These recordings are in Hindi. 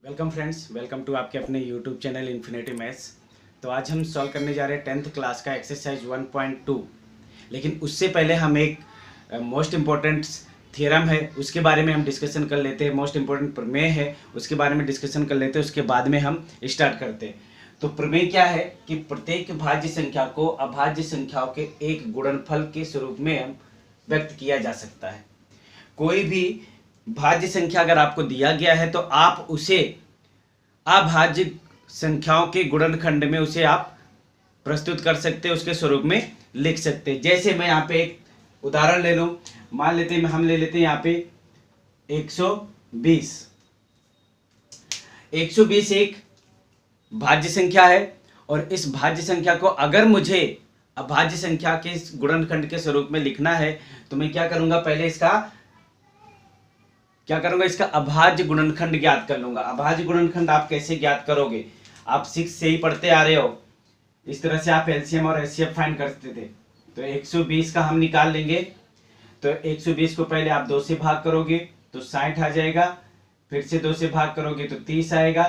वेलकम फ्रेंड्स, वेलकम टू आपके अपने यूट्यूब चैनल इन्फिनिटी मैथ्स। तो आज हम सॉल्व करने जा रहे हैं 10th क्लास का एक्सरसाइज 1.2। लेकिन उससे पहले हम एक मोस्ट इम्पॉर्टेंट थ्योरम है उसके बारे में हम डिस्कशन कर लेते हैं। मोस्ट इम्पॉर्टेंट प्रमेय है उसके बारे में डिस्कशन कर लेते हैं, उसके बाद में हम स्टार्ट करते हैं। तो प्रमेय क्या है कि प्रत्येक भाज्य संख्या को अभाज्य संख्याओं के एक गुणनफल के स्वरूप में हम व्यक्त किया जा सकता है। कोई भी भाज्य संख्या अगर आपको दिया गया है तो आप उसे अभाज्य संख्याओं के गुणनखंड में उसे आप प्रस्तुत कर सकते हैं, उसके स्वरूप में लिख सकते हैं। जैसे मैं यहाँ पे एक उदाहरण ले लूं, मान लेते हैं हम ले लेते हैं यहाँ पे 120। 120 एक भाज्य संख्या है और इस भाज्य संख्या को अगर मुझे अभाज्य संख्या के गुणनखंड के स्वरूप में लिखना है तो मैं क्या करूंगा, पहले इसका अभाज्य गुणनखंड ज्ञात कर लूंगा। अभाज्य गुणनखंड आप कैसे ज्ञात करोगे, आप 6 से ही पढ़ते आ रहे हो। इस तरह से आप एलसीएम और एचसीएफ फाइंड करते थे। तो 120 का हम निकाल लेंगे। तो 120 को पहले आप 2 से भाग करोगे तो 60 आ जाएगा, फिर से 2 से भाग करोगे तो 30 आएगा,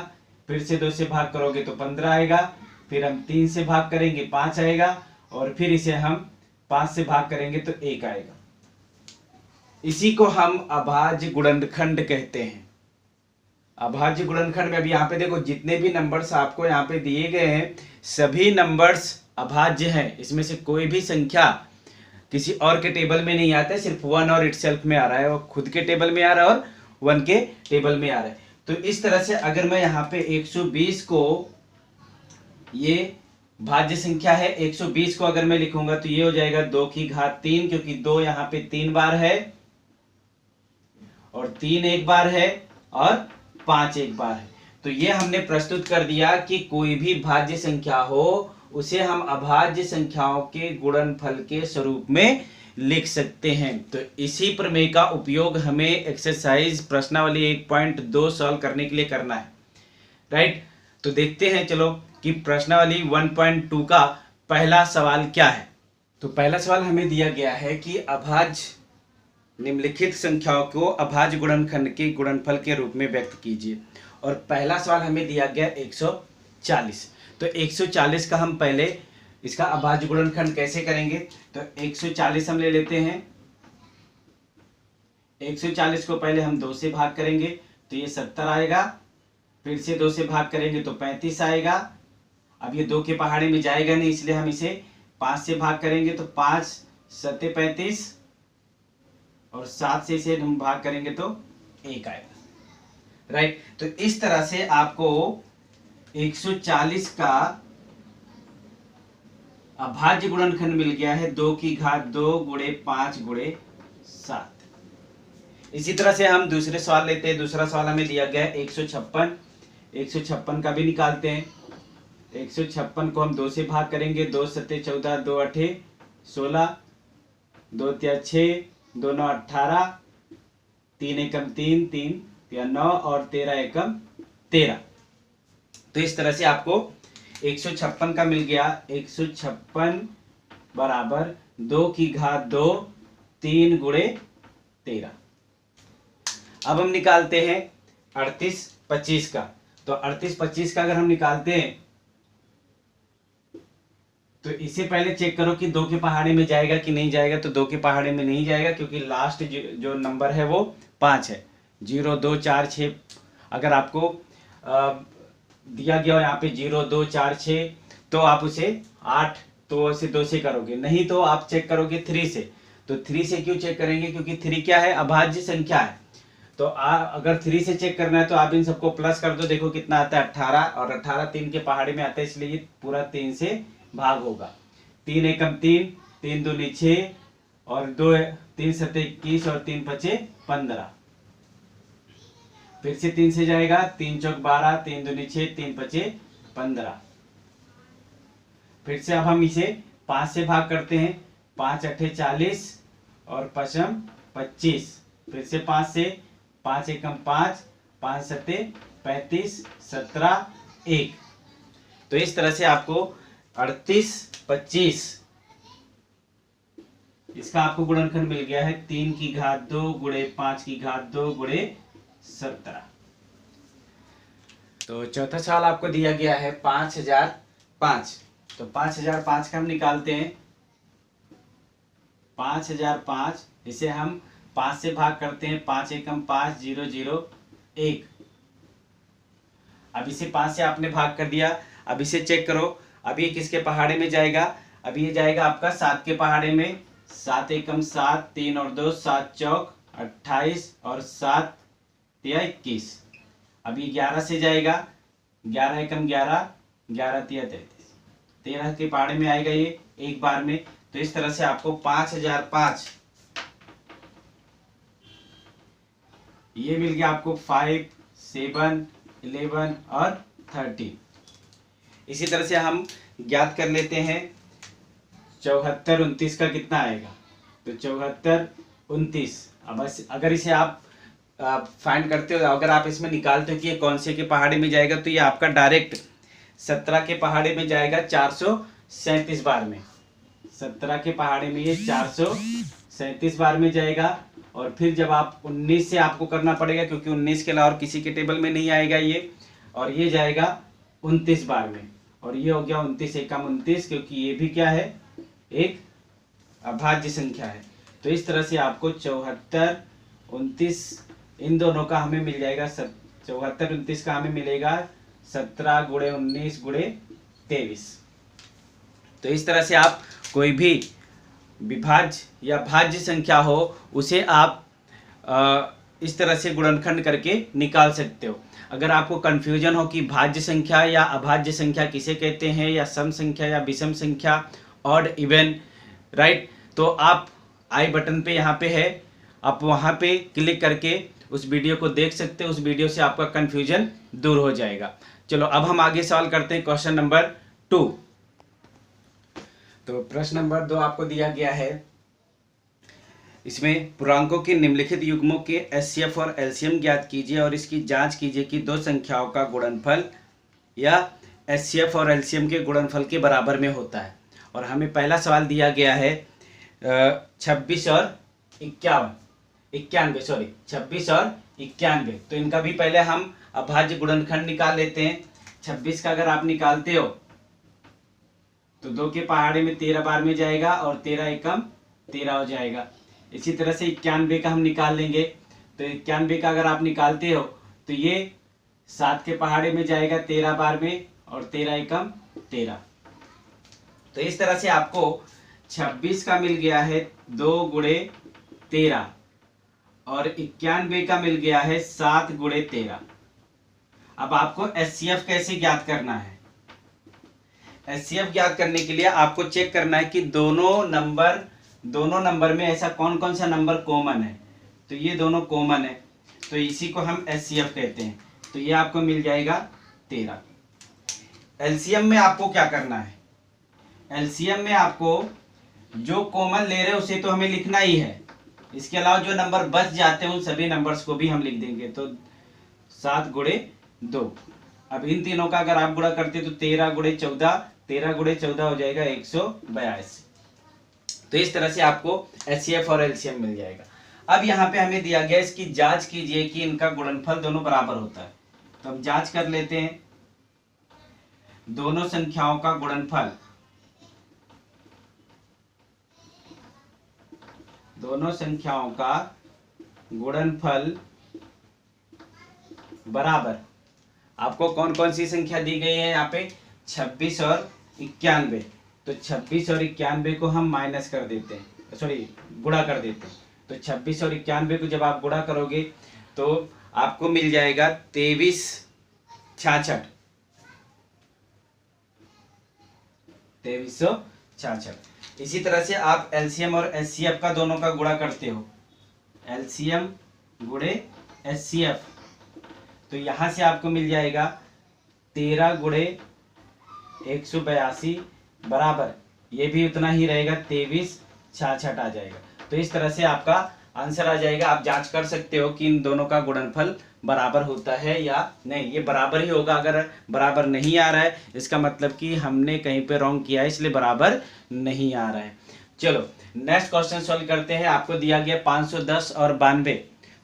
फिर से 2 से भाग करोगे तो 15 आएगा, फिर हम 3 से भाग करेंगे 5 आएगा, और फिर इसे हम 5 से भाग करेंगे तो 1 आएगा। इसी को हम अभाज्य गुणनखंड कहते हैं। अभाज्य गुणनखंड में अभी यहाँ पे देखो जितने भी नंबर्स आपको यहाँ पे दिए गए हैं सभी नंबर्स अभाज्य हैं। इसमें से कोई भी संख्या किसी और के टेबल में नहीं आता है, सिर्फ 1 और इटसेल्फ में आ रहा है, और खुद के टेबल में आ रहा है और 1 के टेबल में आ रहा है। तो इस तरह से अगर मैं यहाँ पे 120 को, ये भाज्य संख्या है, 120 को अगर मैं लिखूंगा तो ये हो जाएगा 2 की घात 3, क्योंकि 2 यहाँ पे 3 बार है और 3 एक बार है और 5 एक बार है। तो ये हमने प्रस्तुत कर दिया कि कोई भी भाज्य संख्या हो उसे हम अभाज्य संख्याओं के गुणनफल के स्वरूप में लिख सकते हैं। तो इसी प्रमेय का उपयोग हमें एक्सरसाइज प्रश्नावली 1.2 सॉल्व करने के लिए करना है, राइट। तो देखते हैं चलो कि प्रश्नावली 1.2 का पहला सवाल क्या है। तो पहला सवाल हमें दिया गया है कि अभाज्य निम्नलिखित संख्याओं को अभाज्य गुणनखंड के गुणनफल के रूप में व्यक्त कीजिए। और पहला सवाल हमें दिया गया 140। तो 140 का हम पहले इसका अभाज्य गुणनखंड कैसे करेंगे, तो 140 हम ले लेते हैं। 140 को पहले हम 2 से भाग करेंगे तो ये 70 आएगा, फिर से 2 से भाग करेंगे तो 35 आएगा। अब ये 2 के पहाड़े में जाएगा नहीं, इसलिए हम इसे 5 से भाग करेंगे तो 5 सत्ते 35, और 7 से इसे हम भाग करेंगे तो 1 आएगा, राइट। तो इस तरह से आपको 140 का अभाज्य गुणनखंड मिल गया है 2 की घात 2 गुणे 5 गुणे 7। इसी तरह से हम दूसरे सवाल लेते हैं। दूसरा सवाल हमें दिया गया है 156। 156 का भी निकालते हैं। 156 को हम 2 से भाग करेंगे, 2 सत्ते 14, 2 अठे 16, 2 तिया 6, 2 9 18, 3 एकम 3, 3 तिया 9 और 13 एकम 13। तो इस तरह से आपको 156 का मिल गया। 156 बराबर 2 की घात 2 3 गुणे 13। अब हम निकालते हैं 38 25 का। तो 38 25 का अगर हम निकालते हैं तो इससे पहले चेक करो कि 2 के पहाड़े में जाएगा कि नहीं जाएगा। तो 2 के पहाड़े में नहीं जाएगा क्योंकि लास्ट जो नंबर है वो 5 है। 0 2 4 6 अगर आपको दिया गया हो यहाँ पे 0 2 4 6 तो आप उसे 8 तो ऐसे 2 से करोगे, नहीं तो आप चेक करोगे 3 से। तो 3 से क्यों चेक करेंगे, क्योंकि 3 क्या है, अभाज्य संख्या है। तो अगर 3 से चेक करना है तो आप इन सबको प्लस कर दो, देखो कितना आता है 18, और 18 3 के पहाड़े में आता है, इसलिए ये पूरा 3 से भाग होगा। 3 एकम 3, 3 दूनी 6 और 2 3 सत्ते 21 और 3 पचे 15। फिर से 3 से जाएगा, 3 चौक 12, 3 दूनी 6, 3 पचे 15। फिर से अब हम इसे 5 से भाग करते हैं। 5 अठे 40 और 5 25। फिर से 5 से, 5 एकम 5, 5 सत्ते 35, 17 1। तो इस तरह से आपको 38 25 इसका आपको गुणनखंड मिल गया है 3 की घात 2 गुणे 5 की घात 2 गुणे 17। तो चौथा सवाल आपको दिया गया है 5005। तो 5005 का हम निकालते हैं। 5005 इसे हम 5 से भाग करते हैं। 5 एकम 5, 0 0 1। अब इसे 5 से आपने भाग कर दिया। अब इसे चेक करो, अब ये किसके पहाड़े में जाएगा? अब ये जाएगा आपका 7 के पहाड़े में। 7 एकम 7, 3 और 2 7 चौक 28 और 7 तिया 21। अब ये 11 से जाएगा। 11 एकम 11, 11 तिया 33। 13 के पहाड़े में आएगा ये एक बार में। तो इस तरह से आपको 5005 ये मिल गया आपको 5, 7, 11 और 13। इसी तरह से हम ज्ञात कर लेते हैं 74 29 का कितना आएगा। तो 74 29। अब अगर इसे आप फाइंड करते हो, अगर आप इसमें निकालते हो कि ये कौन से के पहाड़े में जाएगा, तो ये आपका डायरेक्ट 17 के पहाड़े में जाएगा 437 बार में। 17 के पहाड़े में ये 437 बार में जाएगा। और फिर जब आप 19 से आपको करना पड़ेगा, क्योंकि 19 के अलावा और किसी के टेबल में नहीं आएगा ये। और ये जाएगा 29 बार में। और ये हो गया 29 एकम 29, क्योंकि ये भी क्या है, एक अभाज्य संख्या है। तो इस तरह से आपको 74 29 इन दोनों का हमें मिल जाएगा। 74 29 का हमें मिलेगा 17 गुणे 19 गुणे 23। तो इस तरह से आप कोई भी विभाज्य या भाज्य संख्या हो उसे आप इस तरह से गुणनखंड करके निकाल सकते हो। अगर आपको कंफ्यूजन हो कि भाज्य संख्या या अभाज्य संख्या किसे कहते हैं, या सम संख्या या विषम संख्या, ऑड इवन, राइट, तो आप आई बटन पे यहाँ पे है, आप वहाँ पे क्लिक करके उस वीडियो को देख सकते हो। उस वीडियो से आपका कंफ्यूजन दूर हो जाएगा। चलो अब हम आगे सवाल करते हैं क्वेश्चन नंबर 2। तो प्रश्न नंबर 2 आपको दिया गया है। इसमें पूर्णांकों के निम्नलिखित युग्मों के एचसीएफ और एलसीएम ज्ञात कीजिए और इसकी जांच कीजिए कि दो संख्याओं का गुणनफल या एचसीएफ और एलसीएम के गुणनफल के बराबर में होता है। और हमें पहला सवाल दिया गया है 26 और 91, सॉरी 26 और 91। तो इनका भी पहले हम अभाज्य गुणनखंड निकाल लेते हैं। 26 का अगर आप निकालते हो तो 2 के पहाड़े में 13 बार में जाएगा और 13 एकम 13 हो जाएगा। इसी तरह से 91 का हम निकाल लेंगे। तो 91 का अगर आप निकालते हो तो ये 7 के पहाड़े में जाएगा 13 बार में और 13 एकम 13। तो इस तरह से आपको 26 का मिल गया है 2 गुणे 13 और 91 का मिल गया है 7 गुणे 13। अब आपको एचसीएफ कैसे ज्ञात करना है? एचसीएफ ज्ञात करने के लिए आपको चेक करना है कि दोनों नंबर में ऐसा कौन कौन सा नंबर कॉमन है। तो ये दोनों कॉमन है, तो इसी को हम एचसीएफ कहते हैं। तो ये आपको मिल जाएगा 13। एलसीएम में आपको क्या करना है? एलसीएम में आपको जो कॉमन ले रहे हैं उसे तो हमें लिखना ही है। इसके अलावा जो नंबर बच जाते हैं उन सभी नंबर्स को भी हम लिख देंगे। तो 7 गुणे 2। अब इन तीनों का अगर आप गुणा करते तो 13 गुणे 14, 13 गुणे 14 हो जाएगा 182। तो इस तरह से आपको एचसीएफ और एलसीएम मिल जाएगा। अब यहाँ पे हमें दिया गया इसकी जांच कीजिए कि इनका गुणनफल दोनों बराबर होता है। तो हम जांच कर लेते हैं। दोनों संख्याओं का गुणनफल, दोनों संख्याओं का गुणनफल बराबर। आपको कौन कौन सी संख्या दी गई है यहाँ पे? 26 और 91। तो 26 और 91 को हम माइनस कर देते हैं, सॉरी गुणा कर देते हैं। तो 26 और 91 को जब आप गुणा करोगे तो आपको मिल जाएगा 2366। 2366। इसी तरह से आप एलसीएम और एचसीएफ का दोनों का गुणा करते हो। एलसीएम गुणे एचसीएफ, तो यहां से आपको मिल जाएगा 13 गुणे 182 बराबर, ये भी उतना ही रहेगा 2366 आ जाएगा। तो इस तरह से आपका आंसर आ जाएगा। आप जांच कर सकते हो कि इन दोनों का गुणनफल बराबर होता है या नहीं। ये बराबर ही होगा। अगर बराबर नहीं आ रहा है इसका मतलब कि हमने कहीं पे रॉन्ग किया है, इसलिए बराबर नहीं आ रहा है। चलो नेक्स्ट क्वेश्चन सॉल्व करते हैं। आपको दिया गया 510 और 92।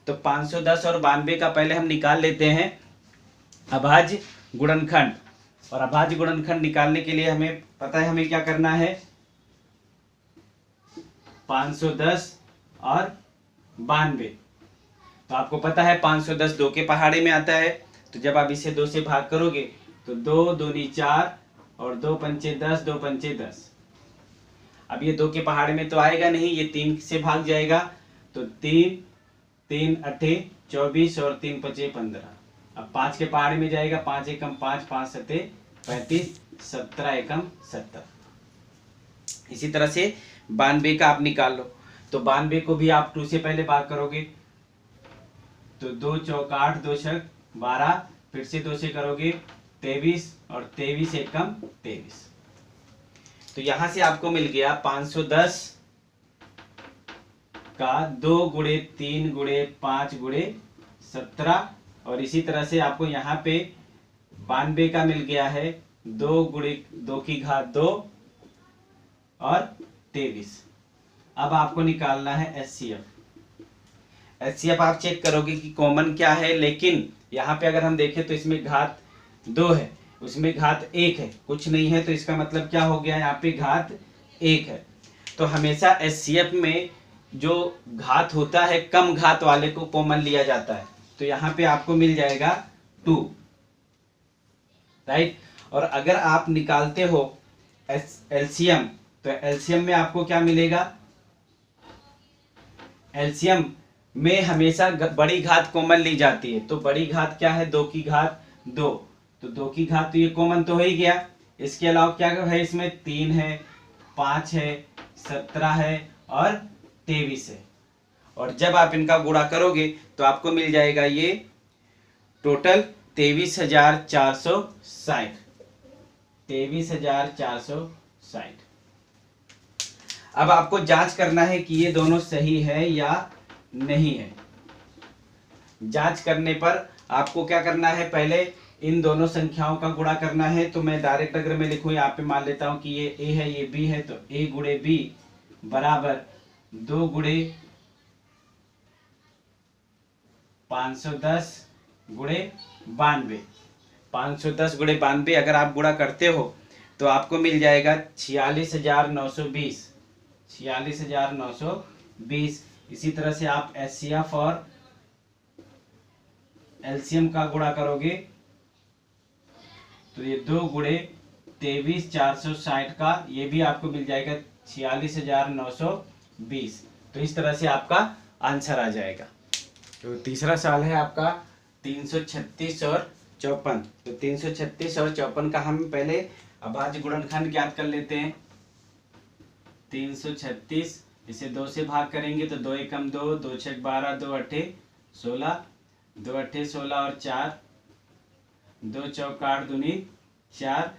तो 510 और 92 का पहले हम निकाल लेते हैं। अभाज्य गुणनखंड। और अभाज्य गुणनखंड निकालने के लिए हमें पता है हमें क्या करना है, 510 और 92। तो आपको पता है 510 2 के पहाड़े में आता है, तो जब आप इसे 2 से भाग करोगे तो 2 दूनी 4 और 2 पंचे 10, 2 पंचे 10। अब ये 2 के पहाड़े में तो आएगा नहीं, ये 3 से भाग जाएगा, तो 3 3 अठे 24 और 3 पचे 15। अब 5 के पहाड़े में जाएगा, 5 एकम 5, 5 सते 35, 17 एकम 70। इसी तरह से 92 का आप निकाल लो। तो 92 को भी आप 2 से पहले भाग करोगे, तो 2 चौक 8, 2 छक 12, फिर से 2 से करोगे 23 और 23 एकम 23। तो यहां से आपको मिल गया 510 का 2 गुणे 3 गुणे 5 गुणे 17। और इसी तरह से आपको यहाँ पे 92 का मिल गया है 2 गुणे 2 की घात 2 और 23। अब आपको निकालना है एचसीएफ। एचसीएफ आप चेक करोगे कि कॉमन क्या है, लेकिन यहाँ पे अगर हम देखें तो इसमें घात 2 है, उसमें घात 1 है, कुछ नहीं है, तो इसका मतलब क्या हो गया, यहाँ पे घात 1 है। तो हमेशा एचसीएफ में जो घात होता है कम घात वाले को कॉमन लिया जाता है। तो यहाँ पे आपको मिल जाएगा 2, राइट। और अगर आप निकालते हो एलसीएम, तो एलसीएम में आपको क्या मिलेगा, एलसीएम में हमेशा बड़ी घात कॉमन ली जाती है। तो बड़ी घात क्या है, 2 की घात 2, तो 2 की घात तो ये कॉमन तो हो ही गया। इसके अलावा क्या है, इसमें 3 है, 5 है, 17 है और 23 है। और जब आप इनका गुणा करोगे तो आपको मिल जाएगा ये टोटल 23,460। 23,460। अब आपको जांच करना है कि ये दोनों सही है या नहीं है। जांच करने पर आपको क्या करना है, पहले इन दोनों संख्याओं का गुणा करना है। तो मैं डायरेक्ट अगर मैं लिखूं, यहाँ पे मान लेता हूं कि ये a है, ये b है, तो a गुणे b बराबर 2 गुणे 510 गुणे 92। 510 गुणे 92 अगर आप गुणा करते हो तो आपको मिल जाएगा 46,920। 46,920। इसी तरह से आप एचसीएफ और एलसीएम का गुणा करोगे तो ये 2 गुणे 23,460 का ये भी आपको मिल जाएगा 46,920। तो इस तरह से आपका आंसर आ जाएगा। तो तीसरा सवाल है आपका 336 और 54। तो 336 और 54 का हम पहले अभाज्य गुणनखंड ज्ञात कर लेते हैं। 336 इसे 2 से भाग करेंगे तो 2 एकम 2, 2 छक 12, 2 अट्ठे 16, 2 अट्ठे 16 और 4, 2 चौक 8 दूनी 4,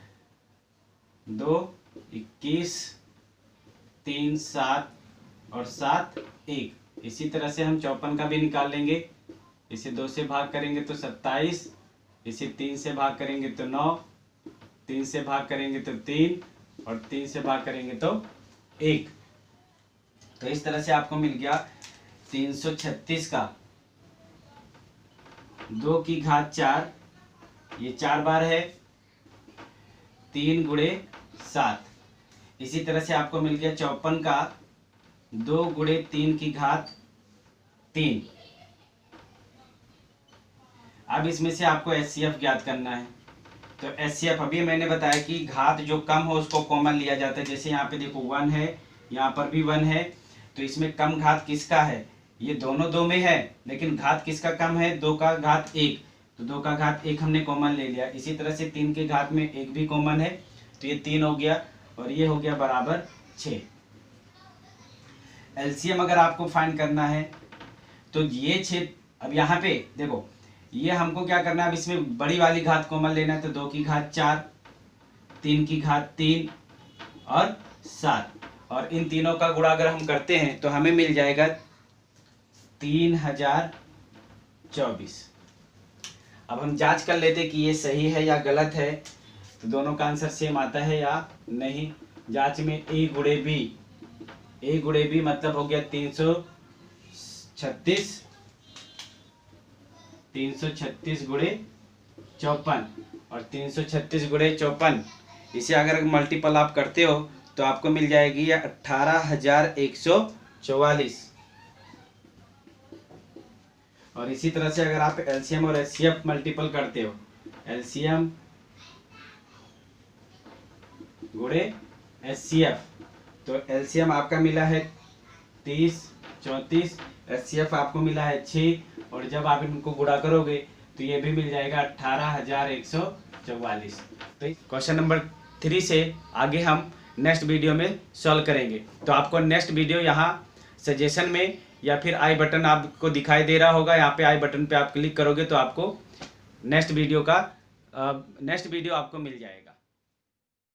2 21, 3 7 और 7 1। इसी तरह से हम 54 का भी निकाल लेंगे। इसे 2 से भाग करेंगे तो 27, इसे 3 से भाग करेंगे तो 9, 3 से भाग करेंगे तो 3 और 3 से भाग करेंगे तो 1। तो इस तरह से आपको मिल गया 336 का 2 की घात 4, ये 4 बार है, 3 गुणे 7। इसी तरह से आपको मिल गया 54 का 2 गुणे 3 की घात 3। अब इसमें से आपको एचसीएफ ज्ञात करना है। तो एचसीएफ अभी मैंने बताया कि घात जो कम हो उसको कॉमन लिया जाता है। जैसे यहाँ पे देखो 1 है, यहाँ पर भी 1 है, तो इसमें कम घात किसका है, ये दोनों 2 में है, लेकिन घात किसका कम है, 2 का घात 1, तो 2 का घात 1 हमने कॉमन ले लिया। इसी तरह से 3 के घात में 1 भी कॉमन है, तो ये 3 हो गया और ये हो गया बराबर 6। एलसीएम अगर आपको फाइंड करना है तो ये 6। अब यहाँ पे देखो ये हमको क्या करना है, अब इसमें बड़ी वाली घात कॉमन लेना है, तो 2 की घात 4, 3 की घात 3 और 7, और इन तीनों का गुणा अगर हम करते हैं तो हमें मिल जाएगा 3024। अब हम जांच कर लेते कि ये सही है या गलत है, तो दोनों का आंसर सेम आता है या नहीं। जांच में a गुणे b मतलब हो गया 336 गुणे 54 और 336 गुणे 54, इसे अगर मल्टीपल आप करते हो तो आपको मिल जाएगी 18,144। और इसी तरह से अगर आप एलसीएम और एचसीएफ मल्टीपल करते हो, एलसीएम गुणे एचसीएफ, तो एलसीएम आपका मिला है 30 34, एचसीएफ आपको मिला है 6, और जब आप इनको गुणा करोगे तो ये भी मिल जाएगा 18,144। तो क्वेश्चन नंबर 3 से आगे हम नेक्स्ट वीडियो में सॉल्व करेंगे। तो आपको नेक्स्ट वीडियो यहाँ सजेशन में या फिर आई बटन आपको दिखाई दे रहा होगा, यहाँ पे आई बटन पे आप क्लिक करोगे तो आपको नेक्स्ट वीडियो आपको मिल जाएगा।